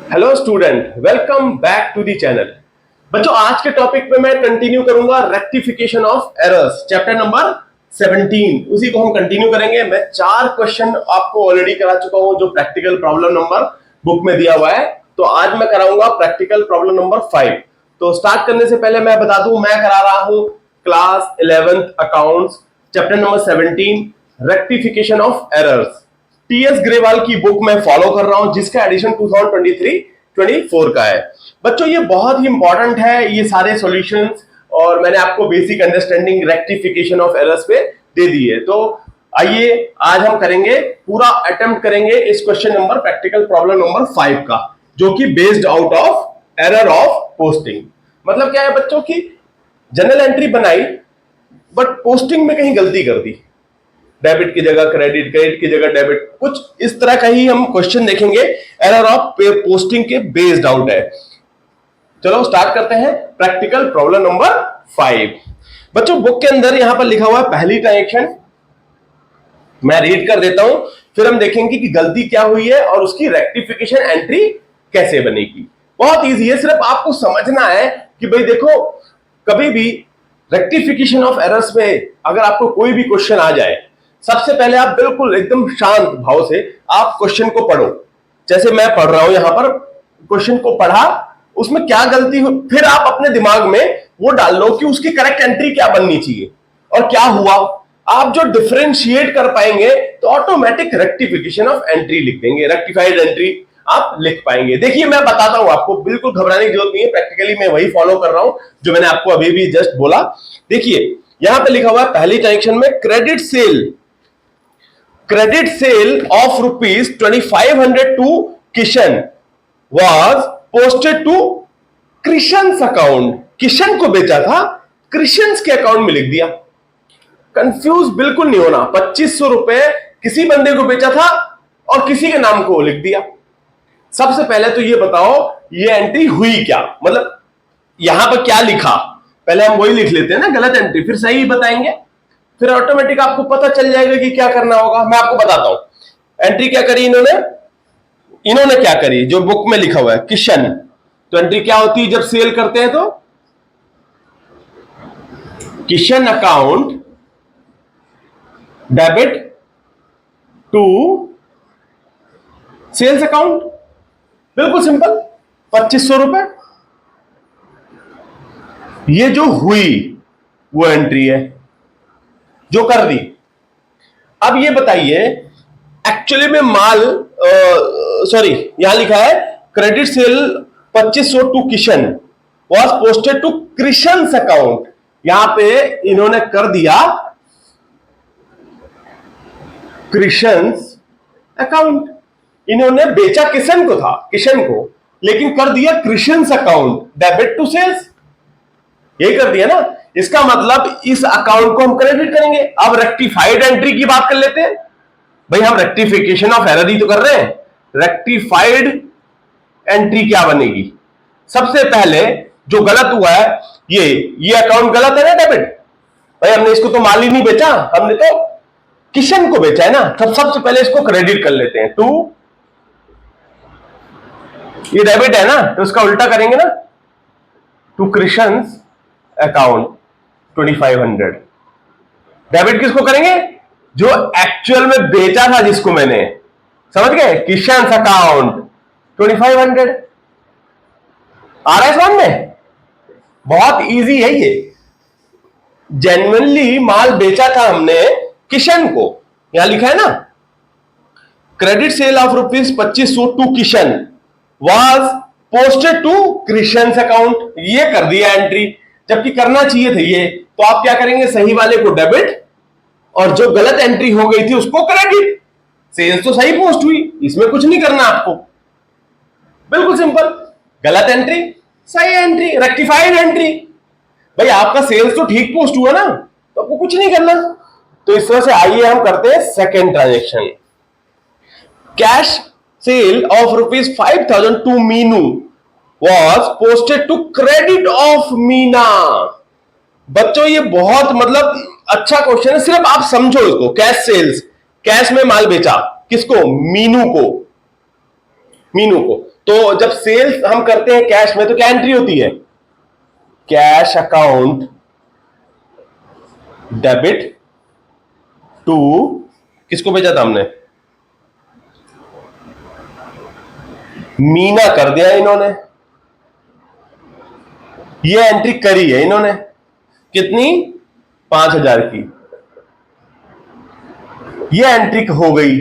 Hello student, welcome back to the channel. बच्चों, आज के टॉपिक पे मैं कंटिन्यू करूंगा rectification of errors, chapter number 17। उसी को हम कंटिन्यू करेंगे। मैं 4 क्वेश्चन आपको ऑलरेडी करा चुका हूं जो प्रैक्टिकल प्रॉब्लम नंबर बुक में दिया हुआ है। तो आज मैं कराऊंगा प्रैक्टिकल प्रॉब्लम नंबर 5। तो स्टार्ट करने से पहले मैं बता दूं, मैं करा रहा हूं class 11th accounts, chapter number 17, rectification of errors. TS Grewal की बुक में फॉलो कर रहा हूं, जिसका एडिशन 2023-24 का है। बच्चों, ये बहुत ही इंपॉर्टेंट है ये सारे सॉल्यूशंस, और मैंने आपको basic understanding rectification of errors पे दे दी है। तो आइए आज हम करेंगे, पूरा अटेम्प्ट करेंगे इस question number practical problem number 5 का, जो कि based out of error of posting. मतलब क्या है बच्चों की, जनरल एंट्री बनाई बट पोस्टिंग में कहीं गलती कर दी, डेबिट की जगह क्रेडिट, क्रेडिट की जगह डेबिट, कुछ इस तरह का ही हम क्वेश्चन देखेंगे। एरर ऑफ पोस्टिंग के बेस्ड आउट है। चलो स्टार्ट करते हैं प्रैक्टिकल प्रॉब्लम नंबर 5। बच्चों, बुक के अंदर यहां पर लिखा हुआ है पहली ट्रांजैक्शन। मैं रीड कर देता हूं, फिर हम देखेंगे कि गलती क्या हुई है और उसकी रेक्टिफिकेशन एंट्री कैसे बनेगी। बहुत इजी है, सिर्फ आपको समझना है कि भाई देखो, कभी भी रेक्टिफिकेशन ऑफ एरर्स में अगर आपको कोई भी क्वेश्चन आ जाए, सबसे पहले आप बिल्कुल एकदम शांत भाव से आप क्वेश्चन को पढ़ो। जैसे मैं पढ़ रहा हूं यहां पर, क्वेश्चन को पढ़ा, उसमें क्या गलती हो, फिर आप अपने दिमाग में वो डाल लो कि उसकी करेक्ट एंट्री क्या बननी चाहिए और क्या हुआ। आप जो डिफरेंशिएट कर पाएंगे तो ऑटोमेटिक रेक्टिफिकेशन ऑफ एंट्री लिख देंगे, रेक्टिफाइड एंट्री आप लिख पाएंगे। देखिए, मैं बताता हूं आपको, बिल्कुल घबराने की जरूरत नहीं है। प्रैक्टिकली मैं वही फॉलो कर रहा हूं जो मैंने आपको अभी भी जस्ट बोला। देखिए, यहां पे लिखा हुआ है पहली ट्रांजैक्शन में credit sale of rupees 2500 to Kishan was posted to Krishan's account। Kishan को बेचा था, कृष्णस के अकाउंट में लिख दिया। कंफ्यूज बिल्कुल नहीं होना, 2500 रुपए किसी बंदे को बेचा था और किसी के नाम को लिख दिया। सबसे पहले तो ये बताओ ये एंट्री हुई क्या, मतलब यहां पर क्या लिखा, पहले हम वही लिख लेते हैं ना, गलत एंट्री फिर सही बताएंगे, फिर ऑटोमेटिक आपको पता चल जाएगा कि क्या करना होगा। मैं आपको बताता हूं एंट्री क्या करी इन्होंने क्या करी, जो बुक में लिखा हुआ है किशन। तो एंट्री क्या होती है जब सेल करते हैं, तो Kishan account debit to sales account, बिल्कुल सिंपल, 2500 रुपए। ये जो हुई वो एंट्री है जो कर दी। अब ये बताइए, एक्चुअली में माल, सॉरी यहां लिखा है credit sale 2500 to Kishan was posted to Krishna's account. यहां पे इन्होंने कर दिया कृष्णस अकाउंट। इन्होंने बेचा किशन को था, किशन को, लेकिन कर दिया Krishna's account debit to sales. यही कर दिया ना, इसका मतलब इस अकाउंट को हम क्रेडिट करेंगे। अब रेक्टिफाइड एंट्री की बात कर लेते हैं। भाई हम रेक्टिफिकेशन ऑफ एरर ही तो कर रहे हैं। रेक्टिफाइड एंट्री क्या बनेगी, सबसे पहले जो गलत हुआ है ये अकाउंट गलत है ना, डेबिट। भाई हमने इसको तो माल ही नहीं बेचा, हमने तो किशन को बेचा है ना, तब सबसे पहले इसको क्रेडिट कर लेते हैं। टू, ये डेबिट है ना, तो उसका उल्टा करेंगे ना, टू कृष्णस अकाउंट 2500। डेबिट किसको करेंगे, जो एक्चुअल में बेचा था जिसको मैंने, समझ गए, किशन अकाउंट 2500। आ रहा है समझ में, बहुत इजी है ये। जेन्युइनली माल बेचा था हमने किशन को, यहां लिखा है ना, credit sale of rupees 2500 to Kishan was posted to Krishna's account. ये कर दिया एंट्री, जबकि करना चाहिए था ये। तो आप क्या करेंगे, सही वाले को डेबिट और जो गलत एंट्री हो गई थी उसको क्रेडिट। सेल्स तो सही पोस्ट हुई, इसमें कुछ नहीं करना आपको, बिल्कुल सिंपल। गलत एंट्री, सही एंट्री, रेक्टिफाइड एंट्री। भाई आपका सेल्स तो ठीक पोस्ट हुआ ना, तो आपको कुछ नहीं करना। तो इस तरह से आइए हम करते हैं second transaction. Cash sale of rupees 5000 to Meenu was posted to credit of Meena. बच्चों ये बहुत मतलब अच्छा क्वेश्चन है, सिर्फ आप समझो इसको। कैश सेल्स, कैश में माल बेचा किसको, मीनू को, मीनू को। तो जब सेल्स हम करते हैं कैश में तो क्या एंट्री होती है? कैश अकाउंट डेबिट टू, किसको भेजा था हमने? मीना कर दिया इन्होंने, ये एंट्री करी है इन्होंने, कितनी? 5,000 की। ये एंट्री हो गई।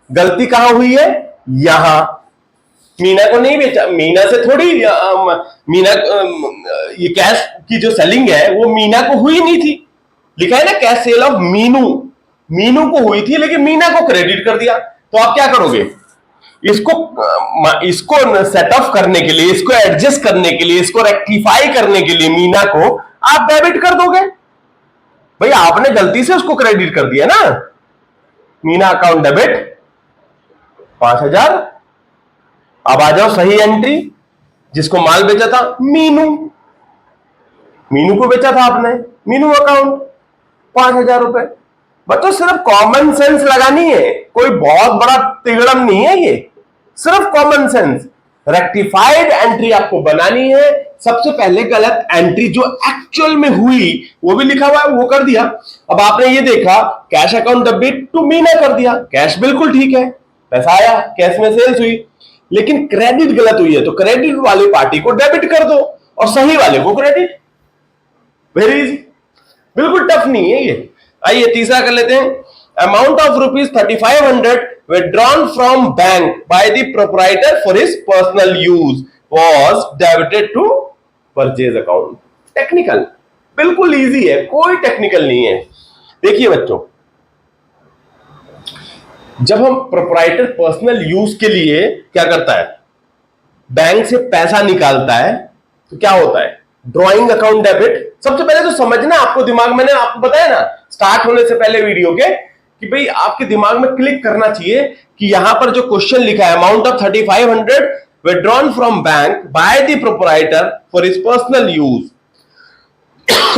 गलती कहां हुई है? यहां। मीना को नहीं बेचा, मीना से थोड़ी मीना ये कैश की जो सेलिंग है वो मीना को हुई नहीं थी। लिखा है ना cash sale of Meenu, Meenu को हुई थी लेकिन मीना को क्रेडिट कर दिया। तो आप क्या करोगे? इसको सेट ऑफ करने के लिए, इसको एडजस्ट करने के लिए, इसको रेक्टिफाई करने के लिए मीना को आप डेबिट कर दोगे। भाई आपने गलती से उसको क्रेडिट कर दिया ना। Meena account debit 5,000। अब आ जाओ सही एंट्री, जिसको माल बेचा था मीनू, मीनू को बेचा था आपने, मीनू अकाउंट 5,000 रुपए। बच्चों सिर्फ कॉमन सेंस लगानी है, कोई बहुत बड़ा तिगड़म नहीं है ये, सिर्फ कॉमन सेंस। रेक्टिफाइड एंट्री आपको बनानी है। सबसे पहले गलत एंट्री जो एक्चुअल में हुई वो भी लिखा हुआ है वो कर दिया। अब आपने ये देखा cash account debit to Meena कर दिया, कैश बिल्कुल ठीक है, पैसा आया, कैश में सेल्स हुई, लेकिन क्रेडिट गलत हुई है तो क्रेडिट वाली पार्टी को डेबिट कर दो और सही वाले को क्रेडिट। वेरी इजी, बिल्कुल टफ नहीं है ये। आइए तीसरा कर लेते हैं। Amount of ₹3,500 withdrawn from bank by the proprietor for his personal use was debited to purchase account। Technical, बिल्कुल इजी है, कोई टेक्निकल नहीं है। देखिए बच्चों, जब हम प्रोप्राइटर पर्सनल यूज के लिए क्या करता है, बैंक से पैसा निकालता है तो क्या होता है? Drawing account debit. सबसे पहले तो समझना, आपको दिमाग, मैंने आपको बताया ना स्टार्ट होने से पहले वीडियो के, कि भाई आपके दिमाग में क्लिक करना चाहिए कि यहां पर जो क्वेश्चन लिखा है amount of 3,500 withdrawn from bank by the proprietor for his personal use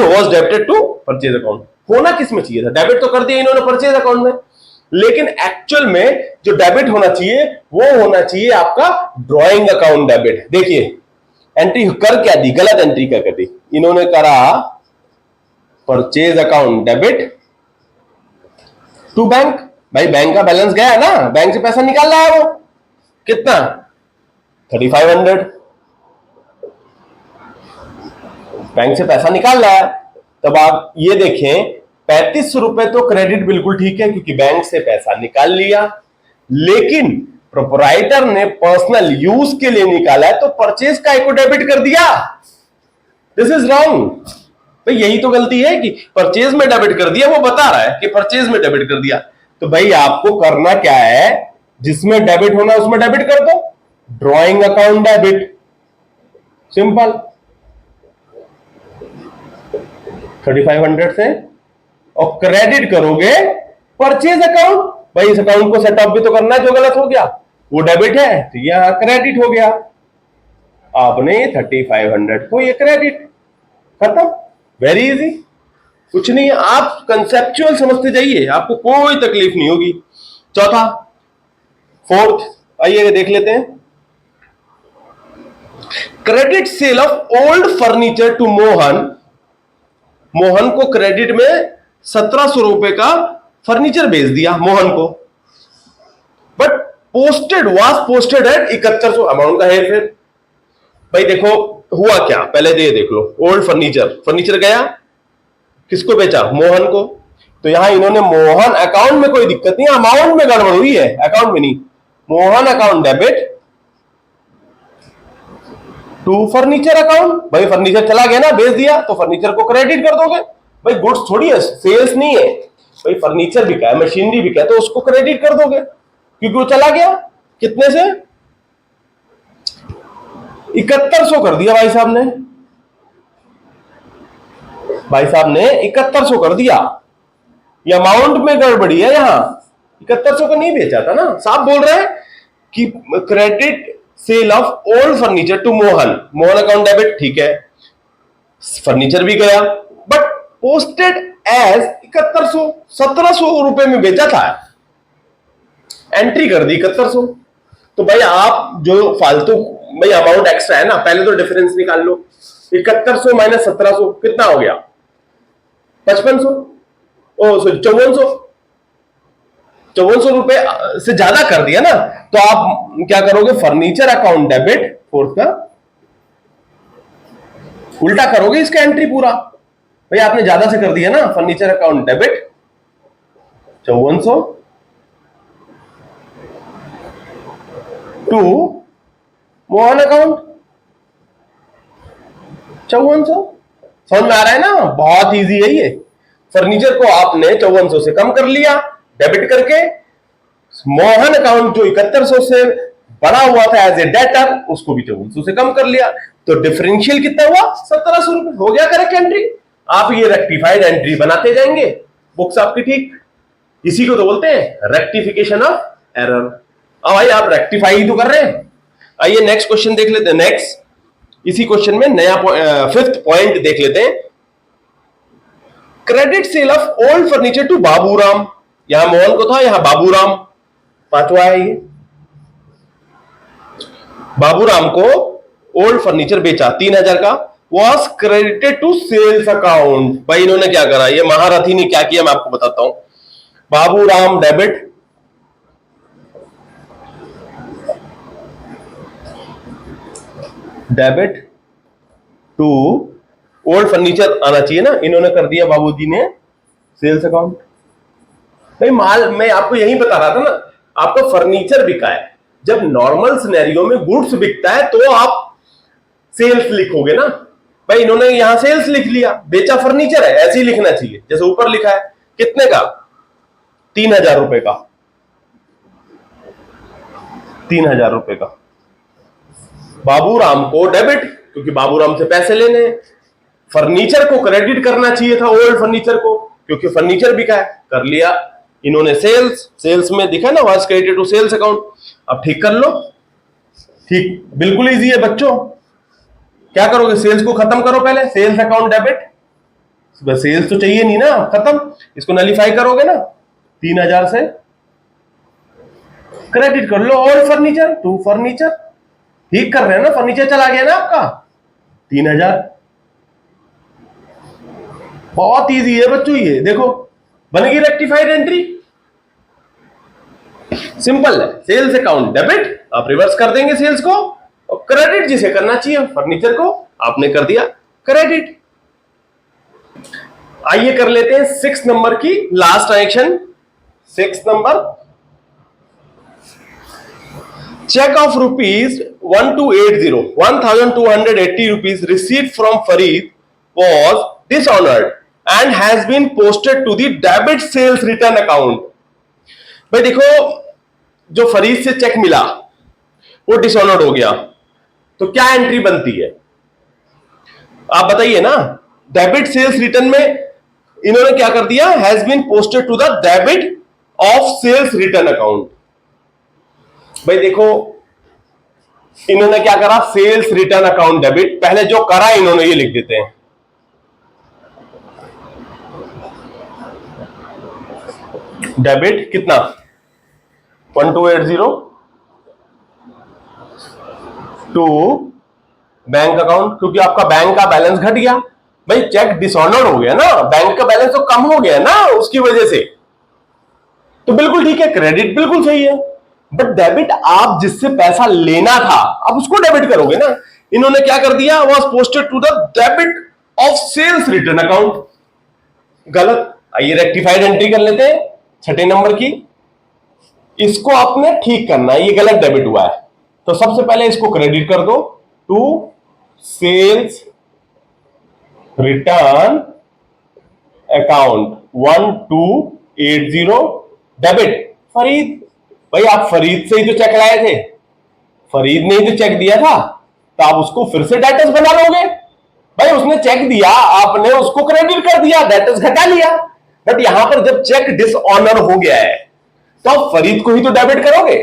was debited to purchase account। होना किस में चाहिए था? डेबिट तो कर दिया इन्होंने परचेज अकाउंट में, लेकिन एक्चुअल में जो डेबिट होना चाहिए वो होना चाहिए आपका ड्रॉइंग अकाउंट डेबिट। देखिए एंट्री कर क्या दी, गलत एंट्री क्या कर दी इन्होंने, करा purchase account debit to bank. भाई बैंक का बैलेंस गया ना, बैंक से पैसा निकाल रहा है वो, कितना? 3,500। बैंक से पैसा निकाल रहा है, तब आप ये देखें 35 रुपए तो क्रेडिट बिल्कुल ठीक है क्योंकि बैंक से पैसा निकाल लिया, लेकिन प्रोप्राइटर ने पर्सनल यूज के लिए निकाला है तो परचेज का को डेबिट कर दिया। This is wrong. भाई यही तो गलती है कि परचेज में डेबिट कर दिया, वो बता रहा है कि परचेज में डेबिट कर दिया। तो भाई आपको करना क्या है, जिसमें डेबिट होना उसमें डेबिट कर दो, ड्रॉइंग अकाउंट डेबिट, सिंपल। 3,500 से और क्रेडिट करोगे परचेज अकाउंट। भाई इस अकाउंट को सेटअप भी तो करना है, जो गलत हो गया वो डेबिट है तो यहां क्रेडिट हो गया। आपने 3,500 को ये क्रेडिट, खत्म। वेरी इजी, कुछ नहीं है, आप कंसेप्चुअल समझते जाइए, आपको कोई तकलीफ नहीं होगी। चौथा, फोर्थ, आइए देख लेते हैं। Credit sale of old furniture to Mohan. Mohan को क्रेडिट में 1,700 रुपए का फर्नीचर भेज दिया मोहन को, but posted was posted at 7,100। Amount का हेरफेर। भाई देखो हुआ क्या, पहले तो ये देख लो, ओल्ड फर्नीचर गया, किसको बेचा? मोहन को। तो यहां इन्होंने मोहन अकाउंट में कोई दिक्कत नहीं, अमाउंट में गड़बड़ हुई है, अकाउंट में नहीं। Mohan account debit to furniture account. भाई फर्नीचर चला गया ना, बेच दिया तो फर्नीचर को क्रेडिट कर दोगे। भाई गुड्स थोड़ी है, सेल्स नहीं है, भाई फर्नीचर बिका है, मशीनरी बिका है, तो उसको क्रेडिट कर दोगे क्योंकि वो चला गया। कितने से? 7,100 कर दिया भाई साहब ने, 7,100 कर दिया। ये अमाउंट में गड़बड़ी है, यहां 7,100 का नहीं बेचा था ना, साफ बोल रहे हैं कि credit sale of old furniture to Mohan. Mohan account debit, ठीक है, फर्नीचर भी गया, बट पोस्टेड एज 7,100 रुपए में बेचा था, एंट्री कर दी 7,100। तो भाई आप जो फालतू भाई अमाउंट एक्स्ट्रा है ना, पहले तो डिफरेंस निकाल लो। 7100 माइनस 1700 कितना हो गया? 5500, ओ सॉरी 5400। 5400 रुपए से ज्यादा कर दिया ना, तो आप क्या करोगे? फर्नीचर अकाउंट डेबिट, फोर्थ का उल्टा करोगे इसका एंट्री पूरा। भाई आपने ज्यादा से कर दिया ना, furniture account debit 5400 to Mohan account 5400। समझ में आ रहा है ना? बहुत इजी है ये। फर्नीचर को आपने 5400 से कम कर लिया डेबिट करके, मोहन अकाउंट जो 7100 से बड़ा हुआ था एज ए डेटर, उसको भी 5400 से कम कर लिया, तो डिफरेंशियल कितना हुआ? 1700 रुपए। हो गया करेक्ट एंट्री। आप ये रेक्टिफाइड एंट्री बनाते जाएंगे, बुक्स आपकी ठीक। इसी को तो बोलते हैं रेक्टिफिकेशन ऑफ एरर। अब भाई आप रेक्टिफाई ही तो कर रहे हैं। आइए नेक्स्ट क्वेश्चन देख लेते हैं। नेक्स्ट इसी क्वेश्चन में नया फिफ्थ पॉइंट देख लेते हैं। Credit sale of old furniture to Baburam. यहां मोहन को था, यहां बाबूराम, पांचवा है ये। बाबूराम को ओल्ड फर्नीचर बेचा 3000 का, was credited to sales account. भाई इन्होंने क्या करा? ये महारथी ने क्या किया मैं आपको बताता हूं। Baburam debit, debit to old furniture आना चाहिए ना, इन्होंने कर दिया बाबूजी ने सेल्स अकाउंट। भाई माल मैं आपको यही बता रहा था ना, आपका फर्नीचर बिका है। जब नॉर्मल सिनेरियो में गुड्स बिकता है तो आप सेल्स लिखोगे ना। भाई इन्होंने यहां सेल्स लिख लिया, बेचा फर्नीचर है, ऐसे ही लिखना चाहिए जैसे ऊपर लिखा है। कितने का? 3000 रुपए का, 3000 रुपए का। बाबूराम को डेबिट, क्योंकि बाबूराम से पैसे लेने। फर्नीचर को क्रेडिट करना चाहिए था, ओल्ड फर्नीचर को, क्योंकि फर्नीचर बिका है, कर लिया इन्होंने सेल्स। सेल्स में दिखा ना, was credited to sales account. अब ठीक कर लो। ठीक, बिल्कुल इजी है बच्चों। क्या करोगे? सेल्स को खत्म करो पहले, सेल्स अकाउंट डेबिट। सेल्स तो चाहिए नहीं ना, खत्म। इसको नलीफाई करोगे ना, 3000 से क्रेडिट कर लो ओल्ड फर्नीचर टू फर्नीचर। ठीक कर रहे हैं ना, फर्नीचर चला गया ना आपका 3000। बहुत इजी है बच्चों ये। देखो बनेगी रेक्टिफाइड एंट्री, सिंपल है। सेल्स अकाउंट डेबिट, आप रिवर्स कर देंगे सेल्स को, और क्रेडिट जिसे करना चाहिए फर्नीचर को आपने कर दिया क्रेडिट। आइए कर लेते हैं 6 नंबर की लास्ट ट्रांजैक्शन। 6 नंबर, cheque of rupees 1280 rupees received from Farid was dishonored and has been posted to the debit sales return account। भाई देखो, जो फरीद से चेक मिला वो डिसऑनर्ड हो गया, तो क्या एंट्री बनती है आप बताइए ना। डेबिट सेल्स रिटर्न में इन्होंने क्या कर दिया? Has been posted to the debit of sales return account. भाई देखो इन्होंने क्या करा? सेल्स रिटर्न अकाउंट डेबिट, पहले जो करा इन्होंने ये लिख देते हैं। डेबिट कितना? 1280 टू बैंक अकाउंट, क्योंकि आपका बैंक का बैलेंस घट गया। भाई चेक डिसऑनर्ड हो गया ना, बैंक का बैलेंस तो कम हो गया ना उसकी वजह से, तो बिल्कुल ठीक है, क्रेडिट बिल्कुल सही है। बट डेबिट आप जिससे पैसा लेना था आप उसको डेबिट करोगे ना। इन्होंने क्या कर दिया? Was posted to the debit of sales return account. गलत। आइए रेक्टिफाइड एंट्री कर लेते हैं 6 नंबर की। इसको आपने ठीक करना है, ये गलत डेबिट हुआ है, तो सबसे पहले इसको क्रेडिट कर दो to sales return account 1280 debit Farid. भाई आप फरीद से ही तो चेक लाए थे, फरीद ने ही तो चेक दिया था, तो आप उसको फिर से डेटर्स बना लोगे। भाई उसने चेक दिया, आपने उसको क्रेडिट कर दिया, डेटर्स घटा लिया। बट यहां पर जब चेक डिसऑनर हो गया है तो आप फरीद को ही तो डेबिट करोगे।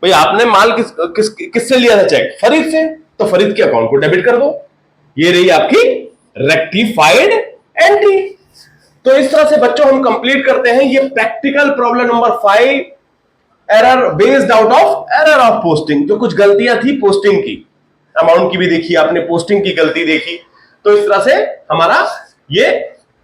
भाई आपने माल किससे लिया था चेक? फरीद से, तो फरीद के अकाउंट को डेबिट कर दो। ये रही आपकी रेक्टिफाइड एंट्री। तो इस तरह से बच्चों हम कंप्लीट करते हैं ये practical problem number 5 error based out of error of posting, जो कुछ गलतियां थी पोस्टिंग की, अमाउंट की भी देखी आपने, पोस्टिंग की गलती देखी, तो इस तरह से हमारा ये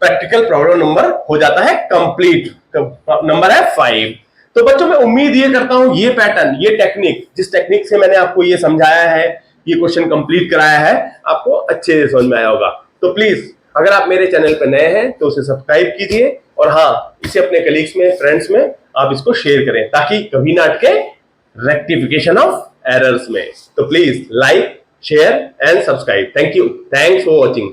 प्रैक्टिकल प्रॉब्लम नंबर हो जाता है कंप्लीट। नंबर है 5। तो बच्चों मैं उम्मीद ये करता हूं ये पैटर्न, ये टेक्निक, जिस टेक्निक से मैंने आपको ये समझाया है, ये क्वेश्चन कंप्लीट कराया है, आपको अच्छे से समझ में आया होगा। तो प्लीज अगर आप मेरे चैनल पर नए हैं तो उसे सब्सक्राइब कीजिए, और हाँ, इसे अपने कलीग्स में, फ्रेंड्स में आप इसको शेयर करें, ताकि कभी ना अटके रेक्टिफिकेशन ऑफ एरर्स में। तो please like, share and subscribe. Thank you, thanks for watching.